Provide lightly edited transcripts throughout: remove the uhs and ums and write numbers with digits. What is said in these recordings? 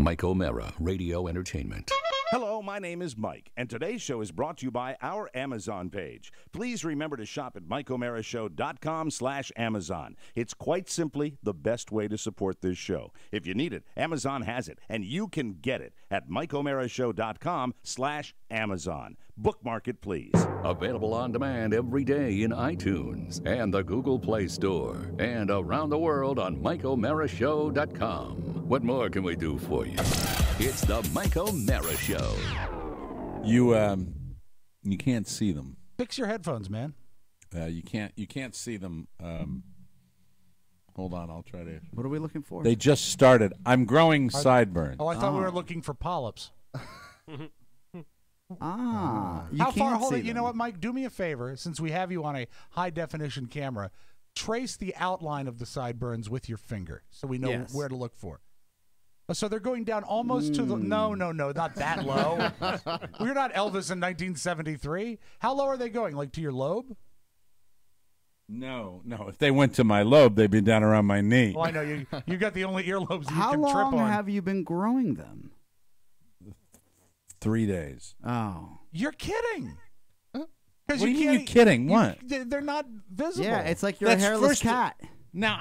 Mike O'Mara, Radio Entertainment. Hello, my name is Mike, and today's show is brought to you by our Amazon page. Please remember to shop at MikeO'MaraShow.com/Amazon. It's quite simply the best way to support this show. If you need it, Amazon has it, and you can get it at MikeO'MaraShow.com/Amazon. Bookmark it, please. Available on demand every day in iTunes and the Google Play Store, and around the world on MikeO'MaraShow.com. What more can we do for you? It's the Mike O'Mara Show. You can't see them. Fix your headphones, man. You can't see them. Hold on, I'll try to. What are we looking for? They just started. I'm growing sideburns. Oh, I thought we were looking for polyps. You How far? can't Hold see it. You them. know what, Mike? Do me a favor, since we have you on a high definition camera. Trace the outline of the sideburns with your finger, so we know Yes. where to look for. So they're going down almost to the. No, not that low. We're not Elvis in 1973. How low are they going? Like to your lobe? No. If they went to my lobe, they'd be down around my knee. Well, I know you. You got the only earlobes you How can trip long on. have you been growing them? 3 days. Oh. You're kidding. What do you mean you're kidding? What? They're not visible. Yeah, it's like you're That's a hairless first- cat. Now,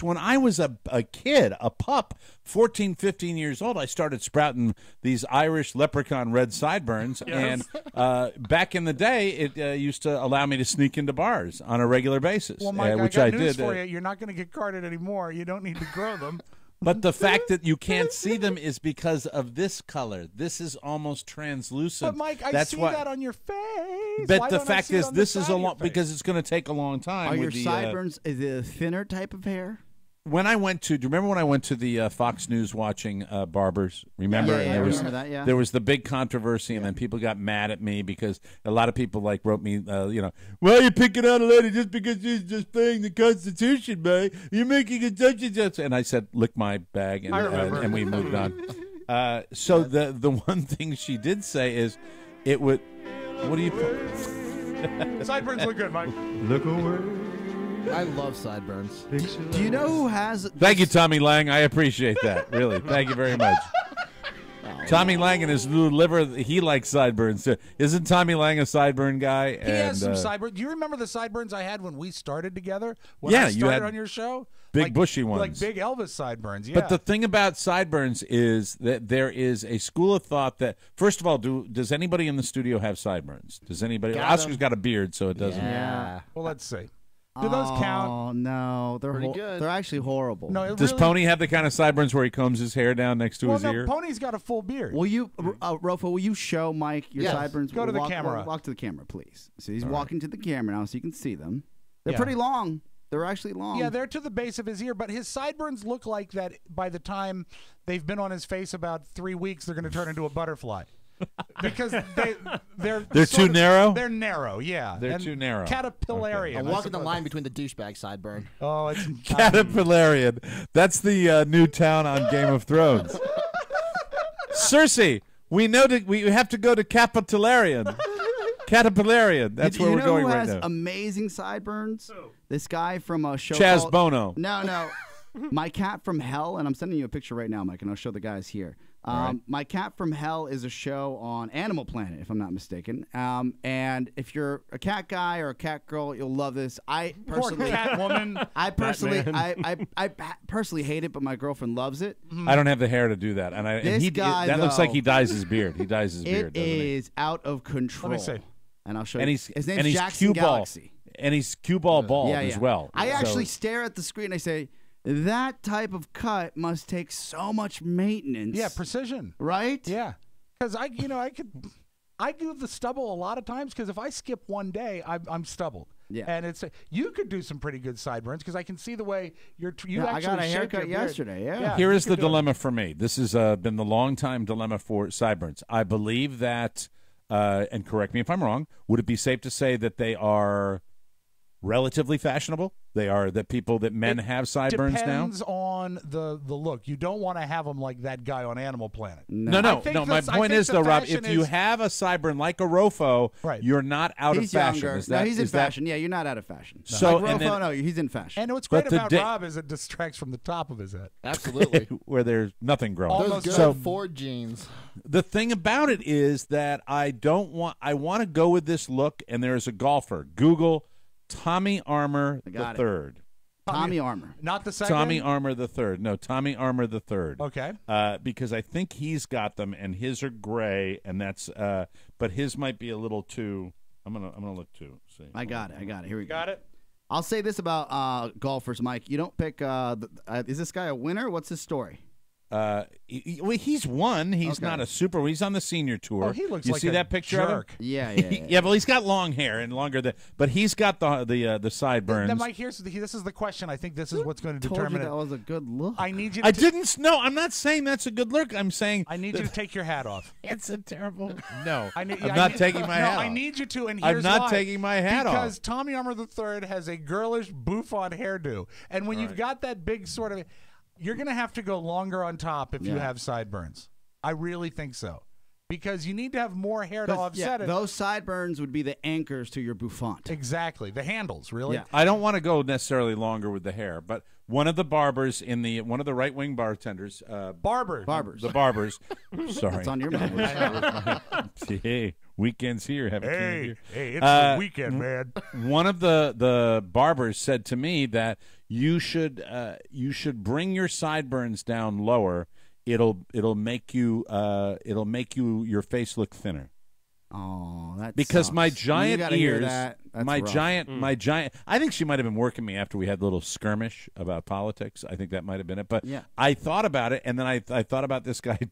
when I was a kid, a pup, 14, 15 years old, I started sprouting these Irish leprechaun red sideburns. Yes. And back in the day, it used to allow me to sneak into bars on a regular basis, Well, Mike, which I I got news did. for you. You're not going to get carded anymore. You don't need to grow them. But the fact that you can't see them is because of this color. This is almost translucent. But Mike, I That's see why, that on your face. But Why the don't I fact see it is, on the this is side a of your long face? because it's going to take a long time. Are with your the, sideburns is it a thinner type of hair? When I went to, do you remember when I went to the Fox News watching barbers? Remember? Yeah, And I there was, remember that, yeah. There was the big controversy, and then people got mad at me because a lot of people wrote me, why are you picking on a lady just because she's just playing the Constitution, man? You're making a such and such. And I said, lick my bag, and, I remember. and we moved on. So the one thing she did say is, it would. What do you? Sideburns look good, Mike. Look away. I love sideburns. Do you know who has? Thank you, Tommy Lang. I appreciate that. Really, thank you very much. Tommy Lang and his little liver, he likes sideburns too. Isn't Tommy Lang a sideburn guy? He has some sideburns. Do you remember the sideburns I had when we started together? When Yeah, I you started had on your show? big bushy ones. Like big Elvis sideburns, yeah. But the thing about sideburns is that there is a school of thought that, first of all, does anybody in the studio have sideburns? Does anybody? Got Oscar's 'em. got a beard, so it doesn't. Yeah. Well, let's see. Do those count? Oh no, they're Pretty good. They're actually horrible. No, it Does really, Pony have the kind of sideburns where he combs his hair down next to well, his no, ear? Pony's got a full beard. Will you, Rofo? Will you show Mike your Yes. sideburns? Go to the walk, camera. Walk to the camera, please. So he's walking to the camera now, so you can see them. They're Yeah. pretty long. They're actually long. Yeah, they're to the base of his ear, but his sideburns look like that by the time they've been on his face about 3 weeks, they're going to turn into a butterfly. Because they're They're sort too of- narrow? They're narrow, yeah. They're And too narrow. Caterpillarian. I'm I walking the suppose. line between the douchebag sideburn. Oh, it's Caterpillarian. That's the new town on Game of Thrones. Cersei, we know that we have to go to Capitolarian. Caterpillarian. That's Do where you we're know going who right has now. amazing sideburns? This guy from a show Chaz called... Bono. No. My Cat from Hell, and I'm sending you a picture right now, Mike, and I'll show the guys here. My Cat from Hell is a show on Animal Planet, if I'm not mistaken. And if you're a cat guy or a cat girl, you'll love this. I personally, cat woman. I personally hate it, but my girlfriend loves it. I don't have the hair to do that, and This he guy, that looks like though, he dyes his beard. He dyes his beard. It Doesn't he? is out of control. Let me see. And I'll show And you. he's His and name's he's Jackson cue ball, Galaxy. and he's cue ball bald Yeah, as yeah. well. I So- actually stare at the screen and I say, that type of cut must take so much maintenance. Yeah, precision. Right? Yeah, because I do the stubble a lot of times because if I skip one day, I'm stubbled. Yeah. And you could do some pretty good sideburns because I can see the way you Yeah, I actually got a shape haircut your beard. yesterday, yeah. Here you is the could do it. dilemma for me. This has been the long-time dilemma for sideburns. I believe that, and correct me if I'm wrong, would it be safe to say that they are relatively fashionable. They are the people that men have sideburns now. Depends on the look. You don't want to have them like that guy on Animal Planet. No. My point is, though, Rob, if you have a sideburn like a Rofo, you're not out of fashion. Younger. Is that, he's in is fashion. Yeah, you're not out of fashion. So, like and Rofo, then, no, he's in fashion. And what's great about Rob is it distracts from the top of his head. Absolutely. where there's nothing growing. Those good So Ford jeans. the thing about it is that I want to go with this look, and there is a golfer. Google Tommy Armour the Third. Tommy Armour. Not the second? Tommy Armour the Third. No, Tommy Armour the Third. Okay. Because I think he's got them, and his are gray, and that's. But his might be a little too. I'm gonna look too. See. I got it. Here we go. Got it. I'll say this about golfers, Mike. You don't pick. Is this guy a winner? What's his story? He's won. He's not a super. He's on the senior tour. Oh, he looks you like see a that picture jerk. of him? Yeah. Yeah, but he's got long hair and longer than. But he's got the sideburns. Now, Mike, this is the question. I think this is what's going to Told you determine that was a good look. I need you. To I didn't. No, I'm not saying that's a good look. I'm saying I need you to take your hat off. it's a terrible. No, I'm not taking my hat off. I need you to, and I'm here's not why. taking my hat off. Because Tommy Armour III has a girlish bouffant hairdo, and when you've got that big sort of, you're going to have to go longer on top if you have sideburns. I really think so. Because you need to have more hair to offset it. Those sideburns would be the anchors to your bouffant. Exactly. The handles, really. Yeah. I don't want to go necessarily longer with the hair, but one of the barbers one of the right wing bartenders, Barbers. the barbers. Sorry, It's on your mind. Hey, weekends here. Hey, it's the weekend, man. One of the barbers said to me that you should bring your sideburns down lower. It'll make you your face look thinner. Oh, that because sucks. my giant hear ears, that. That's my rough. giant. I think she might have been working me after we had a little skirmish about politics. I think that might have been it. But Yeah. I thought about it, and then I thought about this guy. You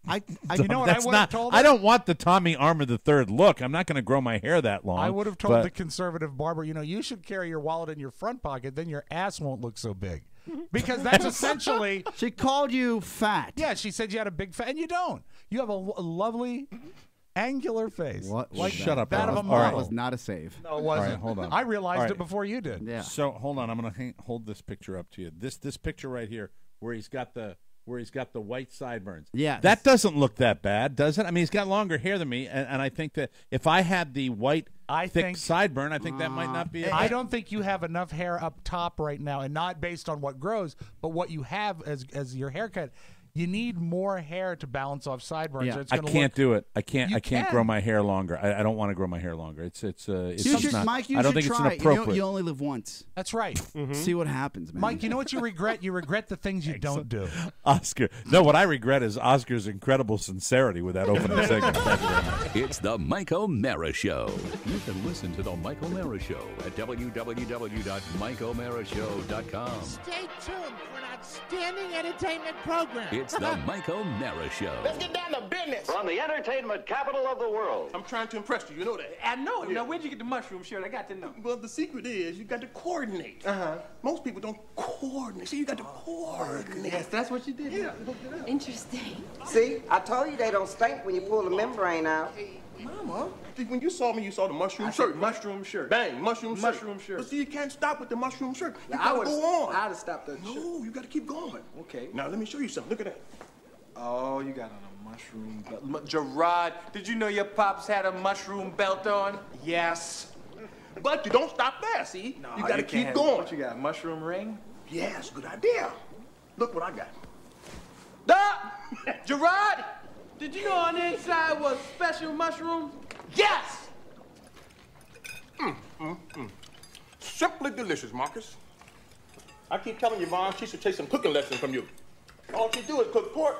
know what I would have told her? I don't want the Tommy Armour the Third look. I'm not going to grow my hair that long. I would have told the conservative barber, you should carry your wallet in your front pocket, then your ass won't look so big. Because that's essentially... She called you fat. Yeah, she said you had a big fat, and you don't. You have a lovely... angular face. What? Like Shut up, that of a Rob. model. That was not a save. No, it wasn't. All right, hold on. I realized All right. it before you did. Yeah. So hold on, I'm going to hold this picture up to you. This picture right here, where he's got the white sideburns. Yeah. That doesn't look that bad, does it? I mean, he's got longer hair than me, and I think that if I had the white thick sideburn, I think that might not be. I don't think you have enough hair up top right now, and not based on what grows, but what you have as your haircut. You need more hair to balance off sideburns. Yeah. It's I gonna can't look, do it. I can't. You I can't can. grow my hair longer. I don't want to grow my hair longer. It's You just should, not. Mike, you I don't should think try it's it. inappropriate. You only live once. That's right. See what happens, man. Mike, you know what you regret? You regret the things you don't do. Oscar. No, what I regret is Oscar's incredible sincerity with that opening segment. Thank you very much. It's the Mike O'Mara Show. You can listen to the Mike O'Mara Show at www.mikeomarashow.com. Stay tuned for an outstanding entertainment program. It's the Mike O'Mara Show. Let's get down to business. From the entertainment capital of the world. I'm trying to impress you. You know that. I know it. Now, where'd you get the mushroom shirt? I got to know. Well, the secret is you got to coordinate. Most people don't coordinate. See, you got to coordinate. Yes, that's what you did. Yeah, look it up. Interesting. See, I told you they don't stink when you pull the membrane out. Mama, see, when you saw me, you saw the mushroom shirt. Mushroom shirt. Bang, mushroom shirt. But see, you can't stop with the mushroom shirt. You Now, gotta go on. I'd have stopped that shirt. No, you gotta keep going. Okay. Now, let me show you something. Look at that. Oh, you got on a mushroom belt. Gerard, did you know your pops had a mushroom belt on? Yes. But you don't stop there, see? No, you gotta keep can't. going. What you got, mushroom ring? Yes, good idea. Look what I got. Gerard, did you know on the inside was special mushrooms? Yes! Simply delicious, Marcus. I keep telling your mom she should take some cooking lessons from you. All she do is cook pork.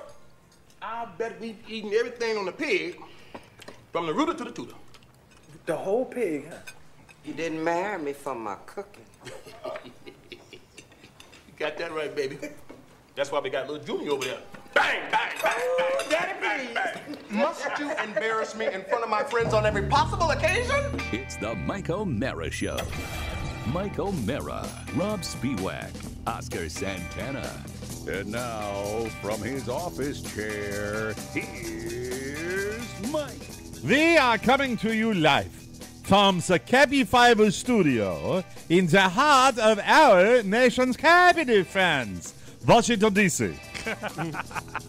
I bet we've eaten everything on the pig, from the rooter to the tutor. The whole pig, huh? You didn't marry me for my cooking. You got that right, baby. That's why we got little Junior over there. Bang, bang, bang, bang, Daddy, bang, bang. Must you embarrass me in front of my friends on every possible occasion? It's the Mike O'Mara Show. Mike O'Mara, Robb Spiewak, Oscar Santana. And now, from his office chair, here's Mike. We are coming to you live from the Cabby Fiber studio in the heart of our nation's capital, friends, Washington, D.C.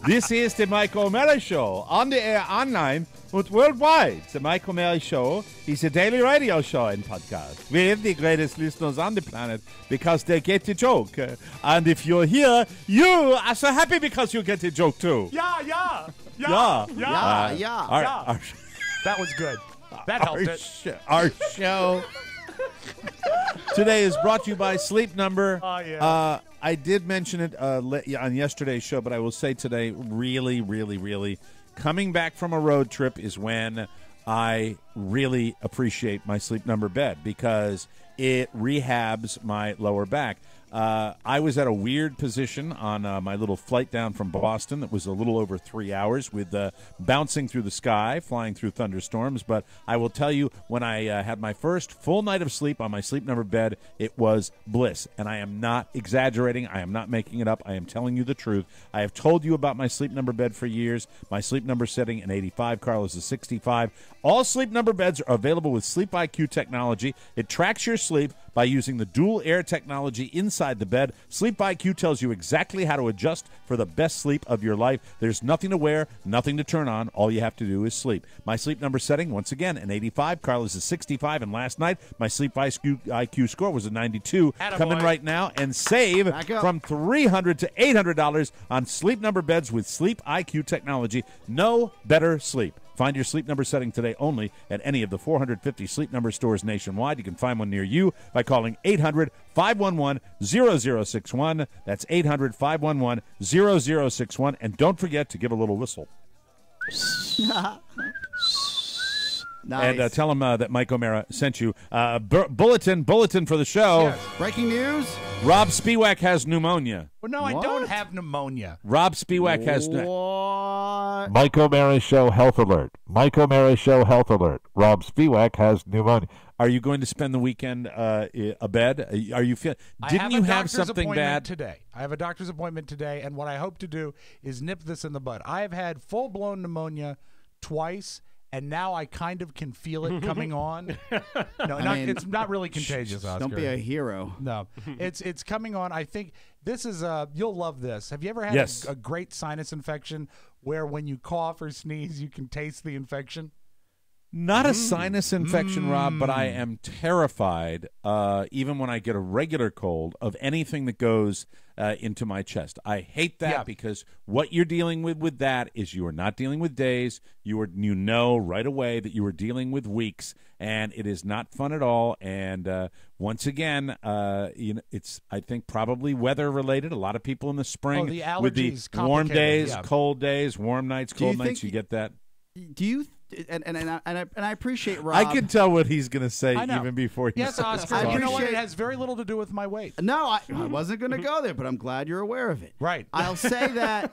This is the Mike O'Mara Show, on the air, online, and worldwide. The Mike O'Mara Show is a daily radio show and podcast with the greatest listeners on the planet because they get the joke. And if you're here, you are so happy because you get the joke too. Yeah. That was good. That helped it. Our show today is brought to you by Sleep Number. Oh, yeah. I did mention it on yesterday's show, but I will say today, really, coming back from a road trip is when I really appreciate my Sleep Number bed because it rehabs my lower back. I was at a weird position on my little flight down from Boston that was a little over 3 hours with bouncing through the sky, flying through thunderstorms. But I will tell you, when I had my first full night of sleep on my Sleep Number bed, it was bliss. And I am not exaggerating. I am not making it up. I am telling you the truth. I have told you about my Sleep Number bed for years. My Sleep Number setting in 85, Carlos is 65. All Sleep Number beds are available with Sleep IQ technology. It tracks your sleep by using the dual air technology inside the bed. Sleep IQ tells you exactly how to adjust for the best sleep of your life. There's nothing to wear, nothing to turn on. All you have to do is sleep. My Sleep Number setting, once again, an 85. Carlos is 65. And last night, my Sleep IQ score was a 92. Come in right now and save from $300 to $800 on Sleep Number beds with Sleep IQ technology. No better sleep. Find your Sleep Number setting today only at any of the 450 Sleep Number stores nationwide. You can find one near you by calling 800-511-0061. That's 800-511-0061. And don't forget to give a little whistle. Nice. And tell them that Mike O'Mara sent you. Bulletin for the show. Yes. Breaking news. Robb Spiewak has pneumonia. Well, no, I don't have pneumonia. Robb Spiewak has What? Mike O'Mara Show Health Alert. Mike O'Mara Show Health Alert. Robb Spiewak has pneumonia. Are you going to spend the weekend abed? Are you Didn't you have something bad today? I have a doctor's appointment today, and what I hope to do is nip this in the bud. I have had full-blown pneumonia twice, and now I kind of can feel it coming on. It's not really contagious, Oscar. Don't be a hero. No, it's coming on. I think this is you'll love this. Have you ever had a great sinus infection where when you cough or sneeze, you can taste the infection? Not a sinus infection, Rob, but I am terrified, even when I get a regular cold, of anything that goes into my chest. I hate that because what you're dealing with that is you are not dealing with days. You know right away that you are dealing with weeks, and it is not fun at all. And once again, it's I think probably weather related. A lot of people in the spring the allergies with the warm days, yeah. cold days, warm nights, cold nights. You get that. Do you? And I appreciate Rob. I can tell what he's going to say even before he says Oscar. You know what? It has very little to do with my weight. No, I wasn't going to go there, but I'm glad you're aware of it. Right. I'll say that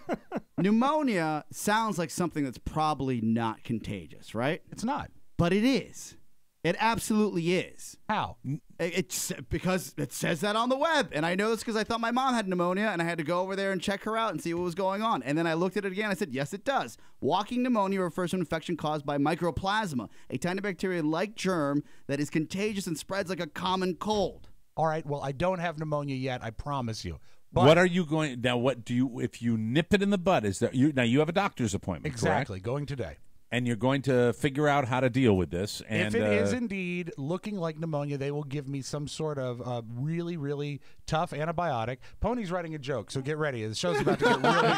pneumonia sounds like something that's probably not contagious, right? It's not. But it is. It absolutely is. How? It's because it says that on the web. And I know this because I thought my mom had pneumonia, and I had to go over there and check her out and see what was going on. And then I looked at it again. I said, yes, it does. Walking pneumonia refers to an infection caused by mycoplasma, a tiny bacteria-like germ that is contagious and spreads like a common cold. All right. Well, I don't have pneumonia yet. I promise you. But what are you going now? What do you if you nip it in the bud? Is that now you have a doctor's appointment? Exactly. Correct? Going today. And you're going to figure out how to deal with this. And, if it is indeed looking like pneumonia, they will give me some sort of really, really tough antibiotic. Pony's writing a joke, so get ready. The show's about to get really good.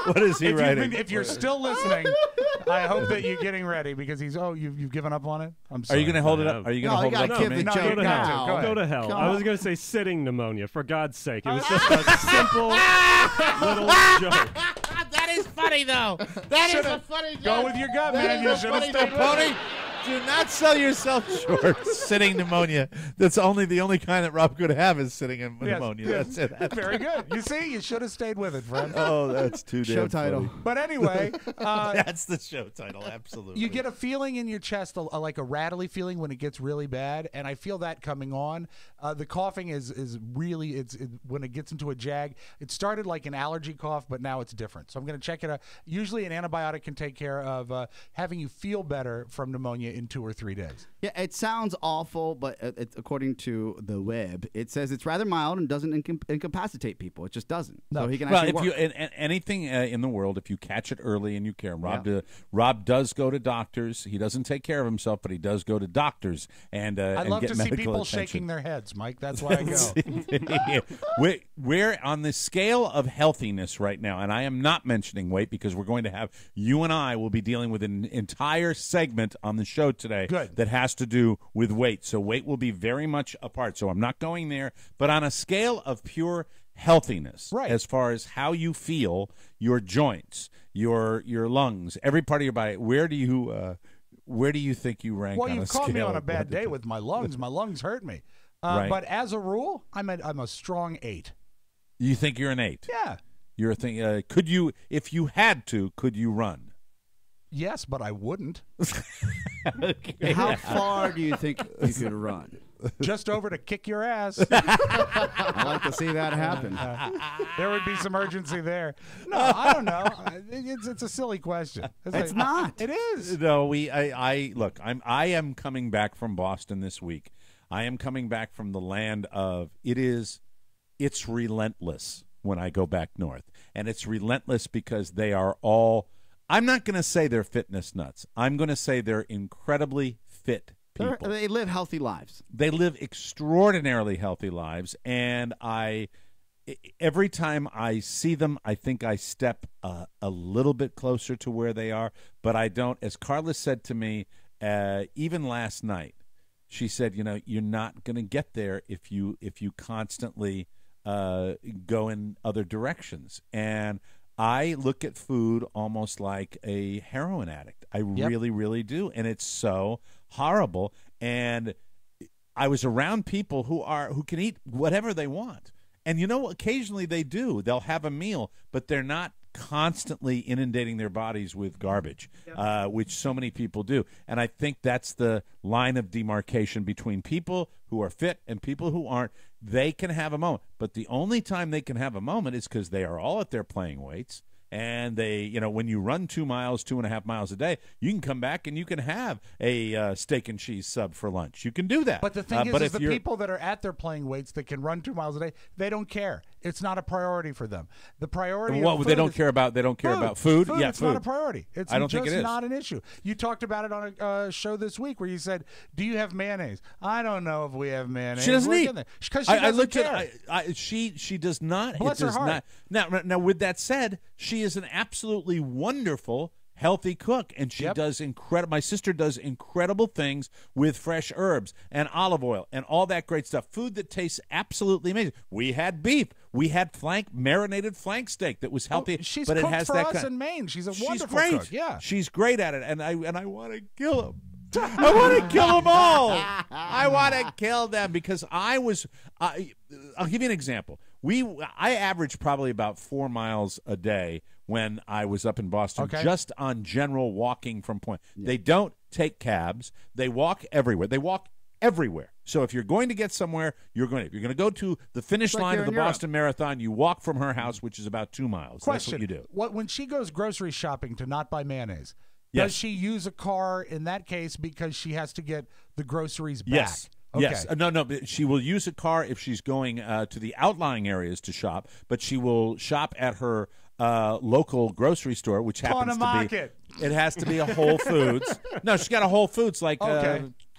What is he writing? If you're still listening, I hope that you're getting ready because you've given up on it. I'm sorry. Are you going to hold it up? Are you going to hold it up to me? No, go to hell. Go to hell. I was going to say sitting pneumonia. For God's sake, it was just a simple little joke. That is funny, though. That is a funny joke. Go with your gut, man. You should have stayed Pony. Do not sell yourself short. Sitting pneumonia. That's the only kind that Rob could have is sitting in pneumonia. Yes. That's it. Very good. You see, you should have stayed with it, friend. Oh, that's too damn Show title. funny. But anyway, That's the show title. Absolutely. you get a feeling in your chest, like a rattly feeling when it gets really bad, and I feel that coming on. The coughing is really when it gets into a jag. It started like an allergy cough, but now it's different. So I'm going to check it out. Usually, an antibiotic can take care of having you feel better from pneumonia in 2 or 3 days. Yeah, it sounds awful, but according to the web, it says it's rather mild and doesn't incapacitate people. It just doesn't. No. So he can Well, actually if work. you anything in the world, if you catch it early and you care, Rob does go to doctors. He doesn't take care of himself, but he does go to doctors and I love get to see medical people attention. shaking their heads, Mike. That's why I go. We're on the scale of healthiness right now, and I am not mentioning weight because we're going to have you and I will be dealing with an entire segment on the show today that has to do with weight. So weight will be very much a part. So I'm not going there, but on a scale of pure healthiness, as far as how you feel, your joints, your lungs, every part of your body, where do you think you rank? Well, on you've a caught me scale on a of bad what day to- with my lungs. My lungs hurt me. Right. But as a rule, I'm a strong 8. You think you're an 8? Yeah. You're a thing. Could you, if you had to, could you run? Yes, but I wouldn't. Okay. How far do you think you could run? Just over to kick your ass. I like to see that happen. There would be some urgency there. No, I don't know. It's a silly question. It's not. It is. No, look. I am coming back from Boston this week. I am coming back from the land of it's relentless when I go back north, and it's relentless because they are all. I'm not going to say they're fitness nuts. I'm going to say they're incredibly fit people. They live healthy lives. They live extraordinarily healthy lives, and every time I see them, I think I step a little bit closer to where they are, but I don't. As Carla said to me, even last night, she said, you're not going to get there if you constantly go in other directions. And I look at food almost like a heroin addict. I really, really do, and it's so horrible. And I was around people who can eat whatever they want, and occasionally they do. They'll have a meal, but they're not constantly inundating their bodies with garbage, which so many people do. And I think that's the line of demarcation between people who are fit and people who aren't. They can have a moment, but the only time they can have a moment is because they are all at their playing weights. And they, when you run 2 miles, 2.5 miles a day, you can come back and you can have a steak and cheese sub for lunch. You can do that. But the thing is the people that are at their playing weights that can run 2 miles a day, they don't care. It's not a priority for them. The priority. What they don't care about? They don't care about food. Yeah, it's food. not a priority. It's I don't just think it is. not an issue. You talked about it on a show this week where you said, "Do you have mayonnaise?" I don't know if we have mayonnaise. She doesn't eat because she doesn't care. She does not. Bless her heart. Now, with that said, she is an absolutely wonderful, healthy cook, and she does incredible. My sister does incredible things with fresh herbs and olive oil and all that great stuff. Food that tastes absolutely amazing. We had beef. We had marinated flank steak that was healthy. She's but it cooked has for that us in Maine. She's a wonderful great. cook. Yeah, she's great at it, and I want to kill him. I want to kill them all. I want to kill them because I'll give you an example. I averaged probably about 4 miles a day when I was up in Boston, just on general walking from point. They don't take cabs. They walk everywhere. So if you're going to get somewhere, you're going to go to the finish line of the Boston Marathon. You walk from her house, which is about 2 miles. Question: That's what you do. When she goes grocery shopping to not buy mayonnaise, does she use a car in that case because she has to get the groceries back? Yes. Okay. Yes. No. But she will use a car if she's going to the outlying areas to shop. But she will shop at her local grocery store, which happens to be. It has to be a Whole Foods. No, she's got a Whole Foods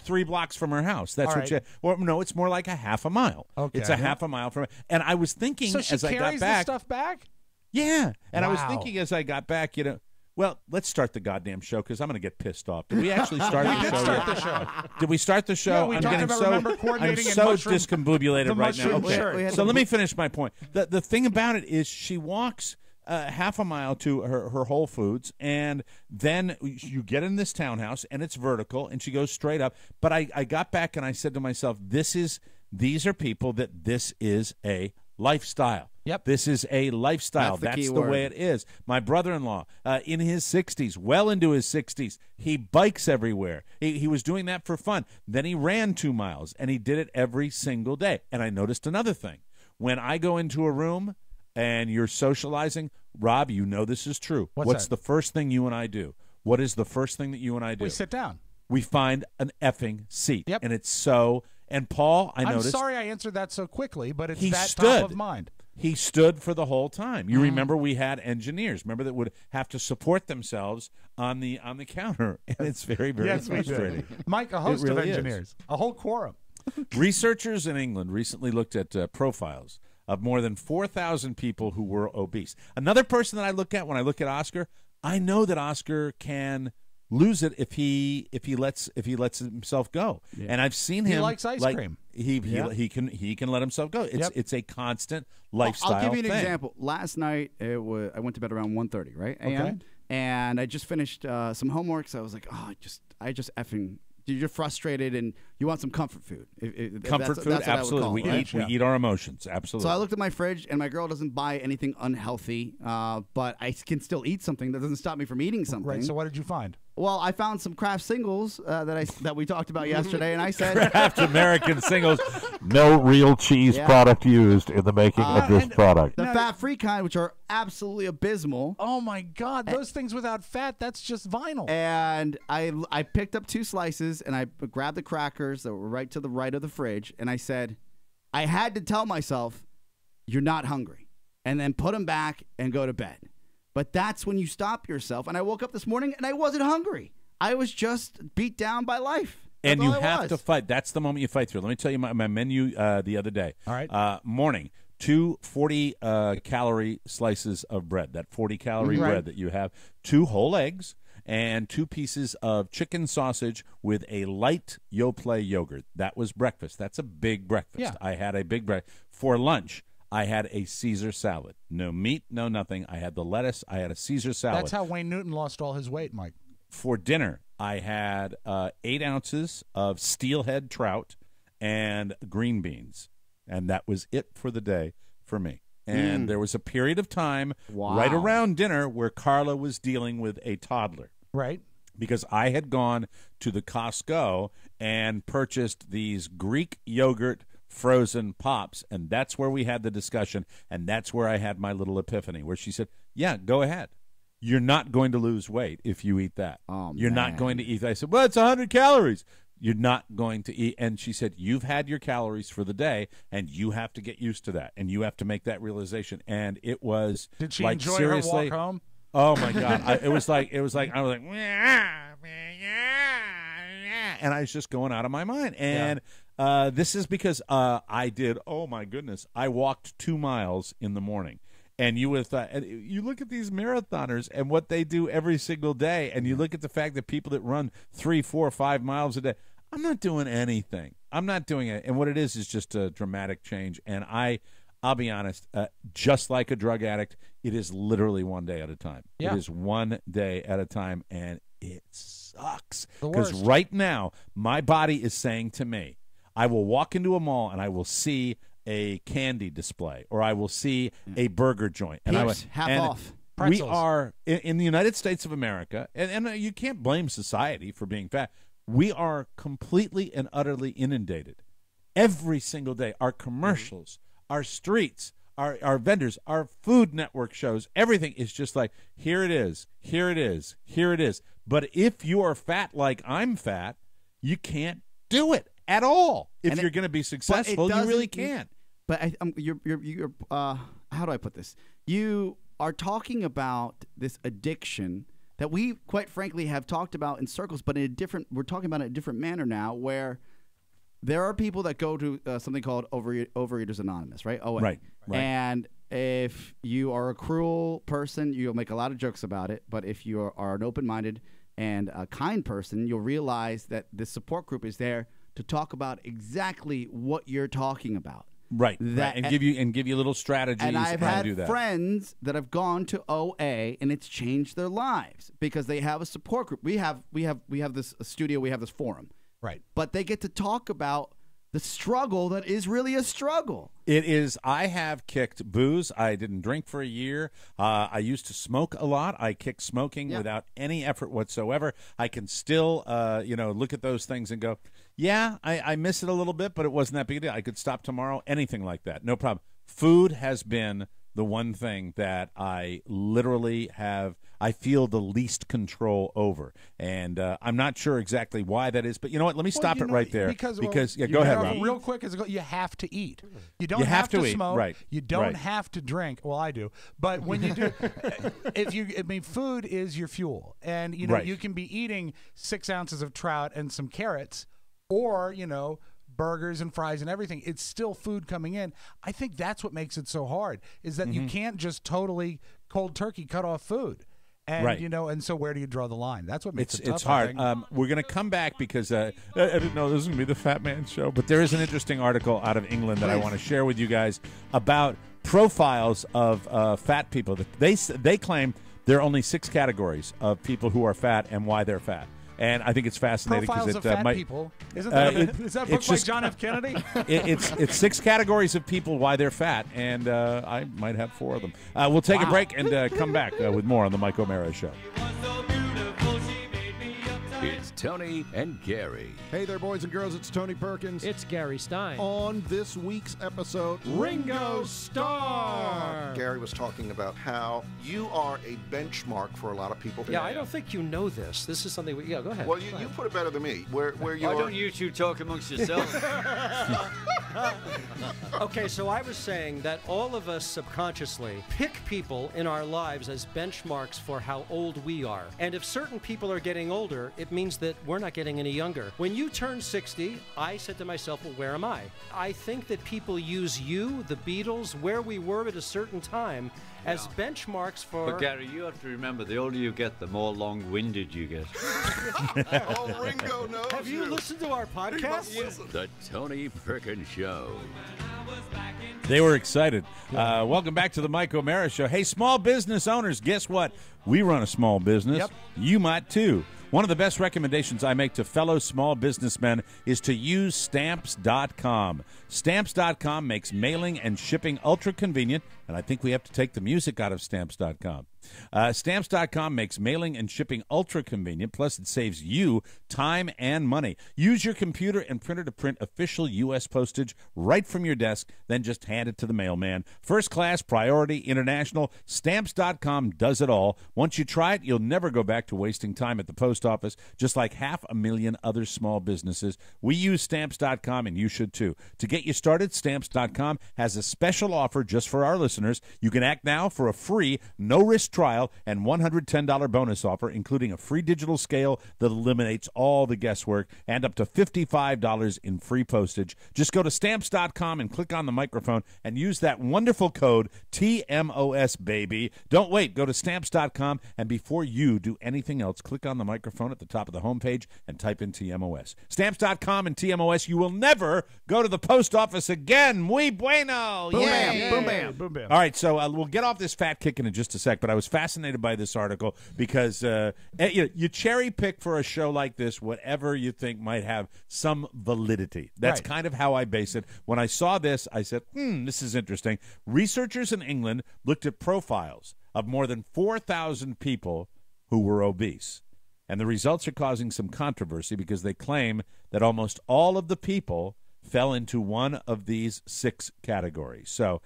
3 blocks from her house. That's what she. Or no, it's more like a half a mile. Okay. It's a half a mile from. And I was thinking as I got back. So she carries the stuff back. Yeah, and I was thinking as I got back, Well, let's start the goddamn show because I'm going to get pissed off. Did we actually start the show? We did start the show. Did we start the show? Yeah, we talked about coordinating I'm so and discombobulated right now. Okay. So let me finish my point. The thing about it is she walks half a mile to her Whole Foods, and then you get in this townhouse, and it's vertical, and she goes straight up. But I got back, and I said to myself, these are people that this is a lifestyle. Yep. This is a lifestyle. That's the way it is. My brother-in-law, in his 60s, well into his 60s, he bikes everywhere. He was doing that for fun. Then he ran 2 miles, and he did it every single day. And I noticed another thing. When I go into a room and you're socializing, Rob, you know this is true. What's that? the first thing you and I do? What is the first thing that you and I do? We sit down. We find an effing seat. Yep. And it's so... And Paul, I noticed... I'm sorry I answered that so quickly, but it's he that stood. top of mind. He stood for the whole time. You remember we had engineers, remember, that would have to support themselves on the counter, and it's very, very frustrating. Mike, a host really of engineers, a whole quorum. Researchers in England recently looked at profiles of more than 4,000 people who were obese. Another person that I look at when I look at Oscar, I know that Oscar can lose it if he lets himself go. Yeah. And I've seen him. He likes ice cream. He can let himself go. It's a constant lifestyle. I'll give you an thing. example. Last night I went to bed around 1:30, right? A.m. Okay. And I just finished some homework, so I was like, I just effing. You're frustrated and you want some comfort food. Comfort food, absolutely. We eat our emotions, absolutely. So I looked at my fridge, and my girl doesn't buy anything unhealthy, but I can still eat something. That doesn't stop me from eating something. Right. So what did you find? Well, I found some Kraft singles that we talked about yesterday, and I said Kraft American singles. No real cheese product used in the making of this product. The fat-free kind, which are absolutely abysmal. Oh my God, those things without fat—that's just vinyl. And I picked up 2 slices, and I grabbed the crackers that were right to the right of the fridge, and I said, I had to tell myself, you're not hungry, and then put them back and go to bed. But that's when you stop yourself. And I woke up this morning and I wasn't hungry. I was just beat down by life. And you have to fight. That's the moment you fight through. Let me tell you my menu the other day. All right. Morning, 2 40-calorie slices of bread, that 40-calorie bread that you have, 2 whole eggs, and 2 pieces of chicken sausage with a light Yoplait yogurt. That was breakfast. That's a big breakfast. Yeah. I had a big breakfast. For lunch, I had a Caesar salad. No meat, no nothing. I had the lettuce. I had a Caesar salad. That's how Wayne Newton lost all his weight, Mike. For dinner, I had 8 ounces of steelhead trout and green beans. And that was it for the day for me. And there was a period of time right around dinner where Carla was dealing with a toddler. Right. Because I had gone to the Costco and purchased these Greek yogurt frozen pops, and that's where we had the discussion, and that's where I had my little epiphany, where she said, yeah, go ahead. You're not going to lose weight if you eat that. You're not going to eat that. I said, well, it's 100 calories. You're not going to eat. And she said, you've had your calories for the day, and you have to get used to that, and you have to make that realization. And it was Did she like, enjoy seriously, her walk home? Oh my God! It was like I was like, and I was just going out of my mind. And this is because I did. Oh my goodness! I walked 2 miles in the morning. And you would have thought, and you look at these marathoners and what they do every single day, and you look at the fact that people that run 3, 4, 5 miles a day. I'm not doing anything. I'm not doing it. And what it is just a dramatic change. And I'll be honest, just like a drug addict, it is literally one day at a time. Yeah. It is one day at a time, and it sucks. Because right now, my body is saying to me, I will walk into a mall and I will see a candy display, or I will see a burger joint. And half off. We are, in the United States of America, and you can't blame society for being fat, we are completely and utterly inundated. Every single day, our commercials, our streets, our vendors, our Food Network shows, everything is just like, here it is, here it is, here it is. But if you are fat like I'm fat, you can't do it at all. If you're going to be successful, you really can't. But you're how do I put this? You are talking about this addiction that we, quite frankly, have talked about in circles, but we're talking about it in a different manner now, where there are people that go to something called Overeaters Anonymous, right? OA. Right. And if you are a cruel person, you'll make a lot of jokes about it. But if you are an open-minded and a kind person, you'll realize that this support group is there to talk about exactly what you're talking about. Right, That, and give you little strategies and I've how to do had that. friends that have gone to OA and it's changed their lives because they have a support group. We have this studio, we have this forum. Right. But they get to talk about the struggle that is really a struggle. It is. I have kicked booze. I didn't drink for a year. I used to smoke a lot. I kicked smoking without any effort whatsoever. I can still, look at those things and go, yeah, I miss it a little bit, but it wasn't that big a deal. I could stop tomorrow, anything like that. No problem. Food has been the one thing that I literally I feel the least control over. And I'm not sure exactly why that is, but you know what? Let me stop it right there. Because go ahead, Rob. Real quick, you have to eat. You don't have to smoke. Right. You don't right. have to drink. Well, I do. But when you do, food is your fuel. And, right. you can be eating 6 ounces of trout and some carrots or, burgers and fries and everything. It's still food coming in. I think that's what makes it so hard is that you can't just totally cold turkey cut off food. And, right. And so where do you draw the line? That's what makes it tough. It's hard. We're going to come back because I didn't know this was going to be the Fat Man Show, but there is an interesting article out of England that I want to share with you guys about profiles of fat people. They claim there are only 6 categories of people who are fat and why they're fat. And I think it's fascinating because it fat people. Isn't that is that book by John F. Kennedy? It's 6 categories of people why they're fat, and I might have 4 of them. We'll take a break and come back with more on the Mike O'Mara Show. It's Tony and Gary. Hey there, boys and girls. It's Tony Perkins. It's Gary Stein. On this week's episode, Ringo Starr. Gary was talking about how you are a benchmark for a lot of people. Yeah, I don't think you know this. This is something. Go ahead. Well, you put it better than me. Where you Why are. don't you two talk amongst yourselves? Okay, so I was saying that all of us subconsciously pick people in our lives as benchmarks for how old we are. And if certain people are getting older, it means that we're not getting any younger. When you turn 60, I said to myself, well, where am I? I think that people use you, the Beatles, where we were at a certain time as benchmarks for... But Gary, you have to remember, the older you get, the more long-winded you get. Oh, Ringo knows. Have you listened to our podcast? The Tony Perkins Show. They were excited. Welcome back to the Mike O'Mara Show. Hey, small business owners, guess what? We run a small business. Yep. You might too. One of the best recommendations I make to fellow small businessmen is to use Stamps.com. Stamps.com makes mailing and shipping ultra convenient, and I think we have to take the music out of Stamps.com. Stamps.com makes mailing and shipping ultra convenient, plus it saves you time and money. Use your computer and printer to print official U.S. postage right from your desk, then just hand it to the mailman. First class, priority, international, Stamps.com does it all. Once you try it, you'll never go back to wasting time at the post office, just like 500,000 other small businesses. We use Stamps.com, and you should too. To get you started, Stamps.com has a special offer just for our listeners. You can act now for a free, no-risk trial and $110 bonus offer, including a free digital scale that eliminates all the guesswork and up to $55 in free postage. Just go to Stamps.com and click on the microphone and use that wonderful code TMOS, baby. Don't wait. Go to Stamps.com, and before you do anything else, click on the microphone at the top of the homepage and type in TMOS. Stamps.com and TMOS. You will never go to the post office again. Muy bueno. Boom, Yeah. bam, boom, bam, boom, bam. All right, so we'll get off this fat kicking in just a sec, but I was fascinated by this article because you cherry pick for a show like this whatever you think might have some validity. That's kind of how I base it. When I saw this, I said, this is interesting. Researchers in England looked at profiles of more than 4,000 people who were obese. And the results are causing some controversy because they claim that almost all of the people fell into one of these 6 categories. So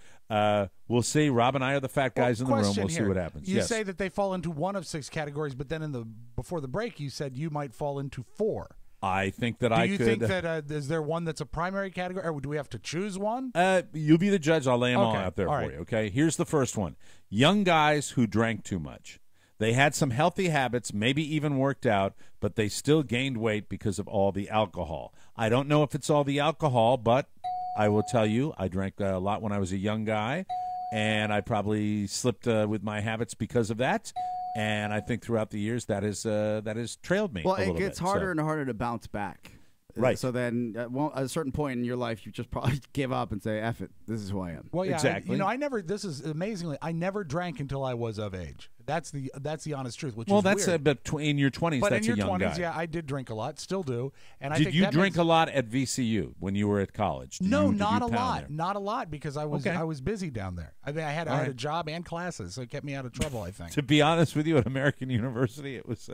we'll see. Rob and I are the fat guys in the room. We'll see what happens. You say that they fall into one of 6 categories, but then before the break, you said you might fall into 4. I think that Do you think that is there one that's a primary category, or do we have to choose one? You be the judge. I'll lay them all out there all for right. you, okay? Here's the first one. Young guys who drank too much. They had some healthy habits, maybe even worked out, but they still gained weight because of all the alcohol. I don't know if it's all the alcohol, but I will tell you, I drank a lot when I was a young guy, and I probably slipped with my habits because of that. And I think throughout the years that has trailed me. Well, a little it gets bit, harder and harder to bounce back. Right. So then at a certain point in your life, you just probably give up and say, F it, this is who I am. Well, yeah, Exactly. this is amazingly, I never drank until I was of age. That's the honest truth, which Well, is that's weird. but in your 20s, But that's in a your young 20s, guy. yeah, I did drink a lot, still do. And I Did think you that drink makes- a lot at VCU when you were at college? Did No, you not a pound lot. there? Not a lot because I was Okay. I was busy down there. I mean, I had All a right. job and classes, so it kept me out of trouble, I think. To be honest with you, at American University, it was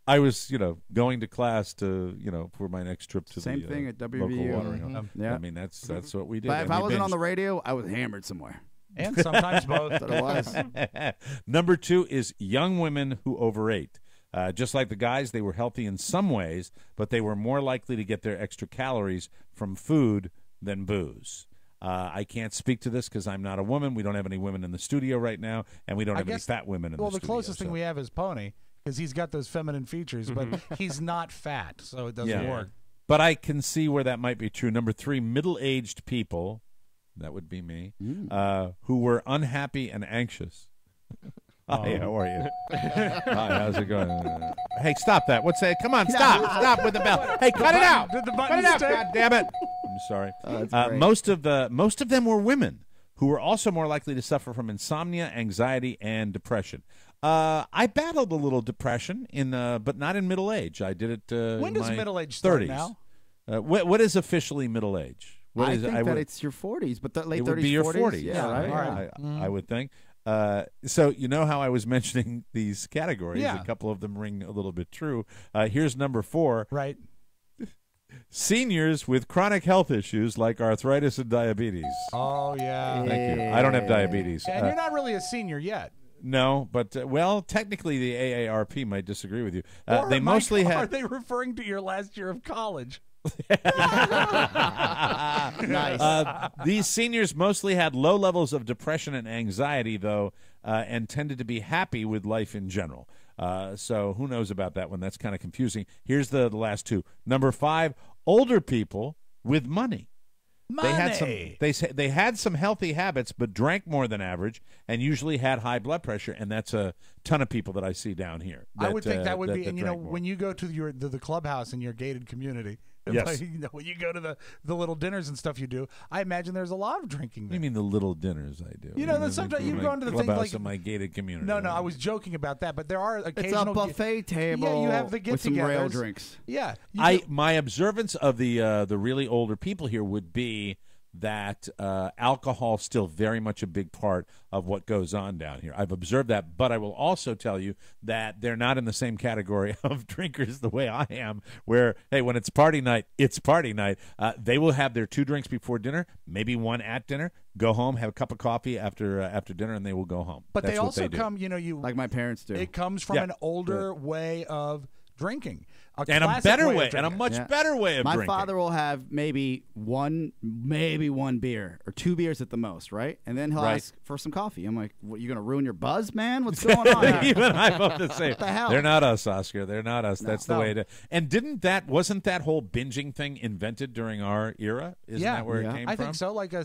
I was going to class to for my next trip to Same the thing at local WVU. watering hole. Yeah. I mean that's what we did. But if and I we wasn't on the binged. radio, I was hammered somewhere. And sometimes both. That's what it was. Number 2 is young women who overate. Just like the guys, they were healthy in some ways, but they were more likely to get their extra calories from food than booze. I can't speak to this because I'm not a woman. We don't have any women in the studio right now, and we don't have any fat women in the studio. Well, the closest thing we have is Pony, because he's got those feminine features, but he's not fat, so it doesn't work. But I can see where that might be true. Number 3, middle-aged people, that would be me, who were unhappy and anxious. Hi, how are you? Hi, how's it going? Hey, stop that. What's that? Come on, stop. Stop with the bell. Hey, cut it out. Did the Cut button it out, stick? God damn it. I'm sorry. that's great. Most of them were women who were also more likely to suffer from insomnia, anxiety, and depression. I battled a little depression but not in middle age. I did it When in does my middle age start 30s. now? What is officially middle age? What I is it? think that would- it's your 40s, but the late it 30s, would be your 40s. 40s. Yeah, right. All right. I would think. So you know how I was mentioning these categories? Yeah. A couple of them ring a little bit true. Here's number 4. Right. Seniors with chronic health issues like arthritis and diabetes. Oh, yeah. Thank you. I don't have diabetes. And you're not really a senior yet. No, but well, technically the AARP might disagree with you. Or, They Mike, mostly Are have. they referring to your last year of college? Nice. These seniors mostly had low levels of depression and anxiety, though, and tended to be happy with life in general. So who knows about that one? That's kind of confusing. Here's the last 2. Number 5, older people with money. They had some healthy habits, but drank more than average, and usually had high blood pressure. And that's a ton of people that I see down here. I would think that would be, that and drank more. when you go to the clubhouse in your gated community, Yes. when you go to the little dinners and stuff you do, I imagine there's a lot of drinking What do there. you mean the little dinners I do? You know, that sometimes you go into the things clubhouse like in my gated community. No, I was joking about that, but there are It's occasional a buffet table Yeah, you have the with some rail get-togethers. drinks. Yeah, My observance of the really older people here would be that alcohol is still very much a big part of what goes on down here. I've observed that, but I will also tell you that they're not in the same category of drinkers the way I am, where, hey, when it's party night, it's party night. They will have their 2 drinks before dinner, maybe 1 at dinner, go home, have a cup of coffee after dinner, and they will go home. But That's they what also do. come, you Like my parents do. It comes from Yeah. an older way of drinking, And a classic better of way, and a drinking. much better way of My drinking. father will have maybe one beer or 2 beers at the most, right? And then he'll Right. ask for some coffee. I'm like, "What? You gonna ruin your buzz, man? What's going on?" here?" Even I vote the same. What the hell? They're not us, Oscar. They're not us. That's the No. way to. And wasn't that whole binging thing invented during our era? Isn't that where it came I from? think so. Like I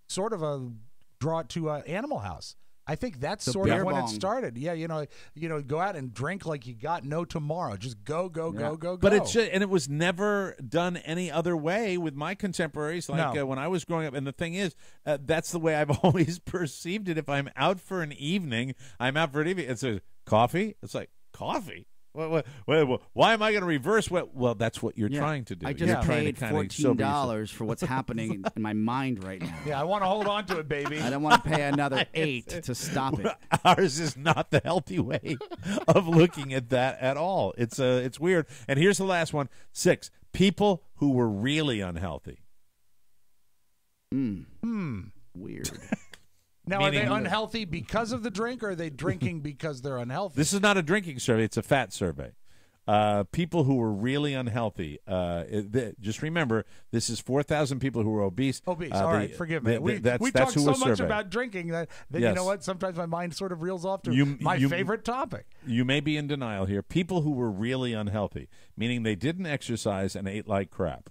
sort of draw it to Animal House. I think that's The sort of beer when it bong. started. Yeah, go out and drink like you got no tomorrow. Just go. But it was never done any other way with my contemporaries. Like No. when I was growing up, and the thing is, that's the way I've always perceived it. If I'm out for an evening, It's a coffee. It's like coffee. Why am I going to reverse? Well, that's what you're trying to do. I You're just trying to paid kinda sober yourself. $14 for what's happening in my mind right now. Yeah, I want to hold on to it, baby. I don't want to pay another $8 to stop it. Ours is not the healthy way of looking at that at all. It's weird. And here's the last one. 6, people who were really unhealthy. Weird. Now, are they Meaning- unhealthy because of the drink, or are they drinking because they're unhealthy? This is not a drinking survey. It's a fat survey. People who were really unhealthy. Just remember, this is 4,000 people who were obese. Obese. All right, forgive me. We that's talk who so was much surveyed. about drinking that you Yes. know what? Sometimes my mind sort of reels off to You- my you- favorite topic. You may be in denial here. People who were really unhealthy, meaning they didn't exercise and ate like crap.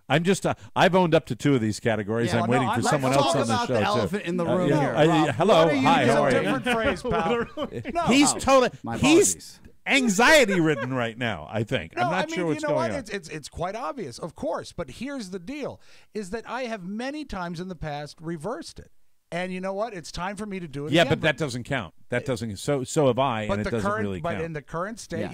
I've owned up to 2 of these categories. Yeah, I'm well, waiting for let's someone talk else on the about show the too. elephant in the room yeah, here, Rob. hello, What are you hi, using how a are you? different phrase, pal? No. He's totally. My He's apologies. anxiety-ridden right now, I think. No, I'm not sure what's going on. It's quite obvious, of course. But here's the deal, is that I have many times in the past reversed it. And you know what? It's time for me to do it again. But that doesn't count. That doesn't. So have I, and it doesn't really count. But in the current state,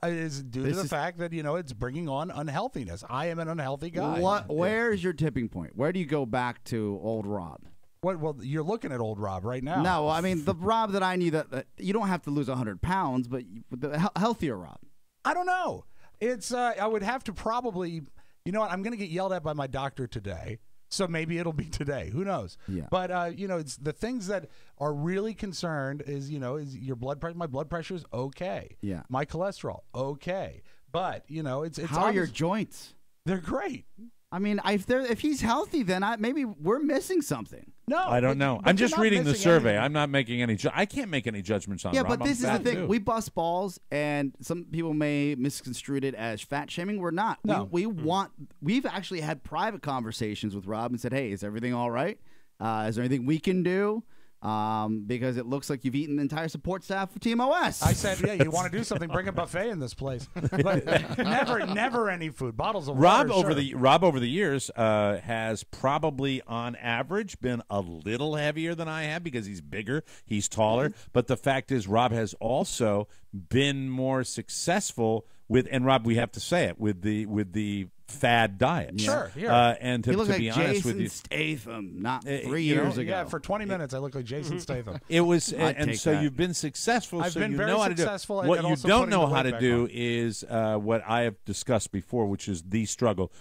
is due to the fact that it's bringing on unhealthiness. I am an unhealthy guy. Where is your tipping point? Where do you go back to old Rob? Well, you're looking at old Rob right now. No, I mean the Rob that I knew that you don't have to lose 100 pounds, but the healthier Rob. I don't know. It's I would have to probably. You know what? I'm going to get yelled at by my doctor today. So maybe it'll be today. Who knows? Yeah. But it's the things that are really concerned is is your blood pressure. My blood pressure is okay. Yeah. My cholesterol okay. But it's how are your joints? They're great. I mean, if he's healthy, then maybe we're missing something. No, I don't know. I'm just reading the survey. Anything. I'm not making any. I can't make any judgments on. Yeah, Rob. but this is the thing. Too. We bust balls, and some people may misconstrue it as fat shaming. We're not. No. We've actually had private conversations with Rob and said, "Hey, is everything all right? Is there anything we can do?" Because it looks like you've eaten the entire support staff of TMOS. I said, yeah, you want to do something, bring a buffet in this place. But never any food. Bottles of Rob water. Rob over the years has probably on average been a little heavier than I have because he's bigger, he's taller. But the fact is, Rob has also been more successful with, and Rob, we have to say it, with the fad diet. Sure, yeah. And to be like honest with you, Statham, not 3 years ago. Yeah, for 20 minutes I look like Jason Statham. It was, and so you've been successful. I've so been you very know how to do it. successful at What it, you also don't putting know the how weight to back do on. is what I have discussed before, which is the struggle,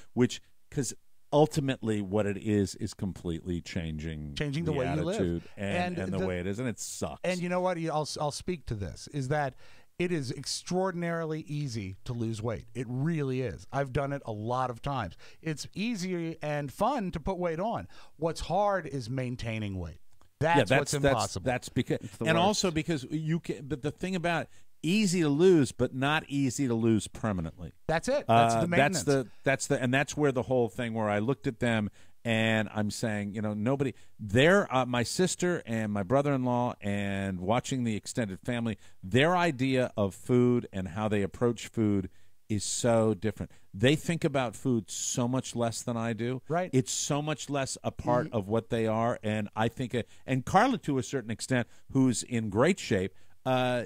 because ultimately what it is completely changing the way you live attitude and the way it is, and it sucks. And you know what? I'll speak to this, is that it is extraordinarily easy to lose weight. It really is. I've done it a lot of times. It's easy and fun to put weight on. What's hard is maintaining weight. That's what's impossible. That's because, and also because you can. But the thing about it, easy to lose, but not easy to lose permanently. That's it. That's the maintenance. And that's where the whole thing where I looked at them. And I'm saying, nobody. My sister and my brother-in-law, and watching the extended family, their idea of food and how they approach food is so different. They think about food so much less than I do. Right. It's so much less a part of what they are. And I think, and Carla, to a certain extent, who's in great shape,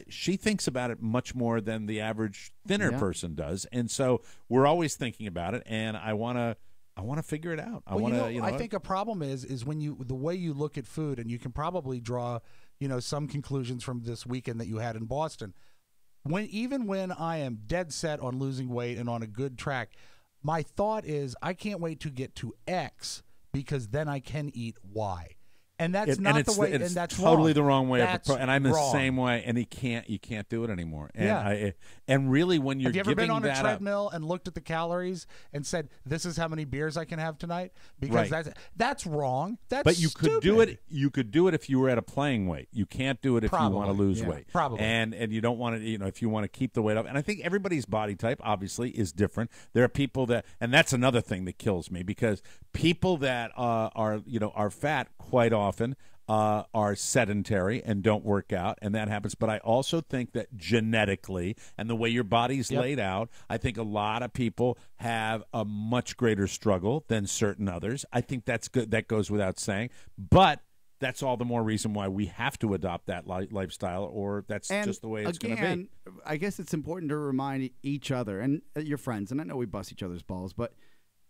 she thinks about it much more than the average thinner person does. And so we're always thinking about it. And I want to figure it out. I think a problem is when the way you look at food, and you can probably draw, some conclusions from this weekend that you had in Boston. Even when I am dead set on losing weight and on a good track, my thought is I can't wait to get to X because then I can eat Y. And that's not the way, and that's totally wrong. the wrong way. That's and I'm the wrong. same way. And you can't do it anymore. And Yeah. and really, when you're have you ever been on a that treadmill and looked at the calories and said, "This is how many beers I can have tonight"? Because that's wrong. That's but you could do stupid. it. You could do it if you were at a playing weight. You can't do it if you want to lose weight. Probably. And you don't want to. If you want to keep the weight up. And I think everybody's body type obviously is different. There are people that, and that's another thing that kills me, because people that are fat quite often are sedentary and don't work out, and that happens. But I also think that genetically and the way your body's laid out, I think a lot of people have a much greater struggle than certain others. I think that's good. That goes without saying. But that's all the more reason why we have to adopt that lifestyle, or that's just the way it's going to be. I guess it's important to remind each other and your friends, and I know we bust each other's balls, but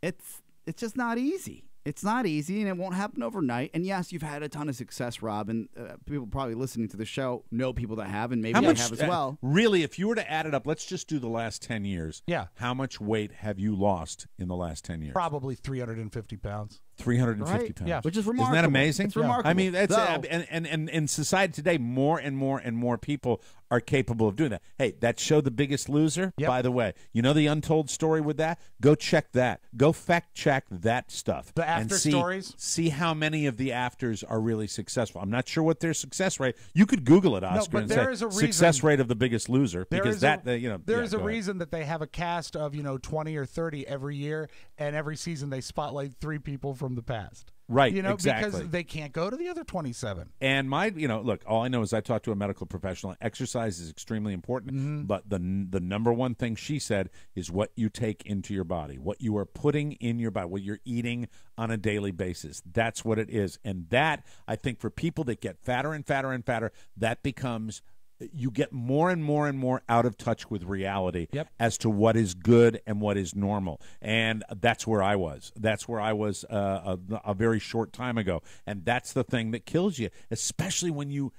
it's just not easy. It's not easy, and it won't happen overnight. And yes, you've had a ton of success, Rob, and people probably listening to the show know people that have, and maybe I have as well. Really, if you were to add it up, let's just do the last 10 years. Yeah. How much weight have you lost in the last 10 years? Probably 350 pounds. 350 pounds. Yeah. Which is remarkable. Isn't that amazing? It's remarkable. I mean, that's and in society today, more and more people are capable of doing that. Hey, that show, The Biggest Loser, by the way, you know the untold story with that? Go check that. Go fact check that stuff. The after stories? See how many of the afters are really successful. I'm not sure what their success rate. You could Google it, Oscar, and say success rate of The Biggest Loser, because there's a reason that they have a cast of 20 or 30 every year, and every season they spotlight 3 people from the past. Right, You know, exactly. because they can't go to the other 27. And look, all I know is I talked to a medical professional. Exercise is extremely important, but the number one thing she said is what you take into your body, what you are putting in your body, what you're eating on a daily basis. That's what it is. And that, I think, for people that get fatter and fatter and fatter, that becomes you get more and more and more out of touch with reality as to what is good and what is normal. And that's where I was. That's where I was a very short time ago. And that's the thing that kills you, especially when you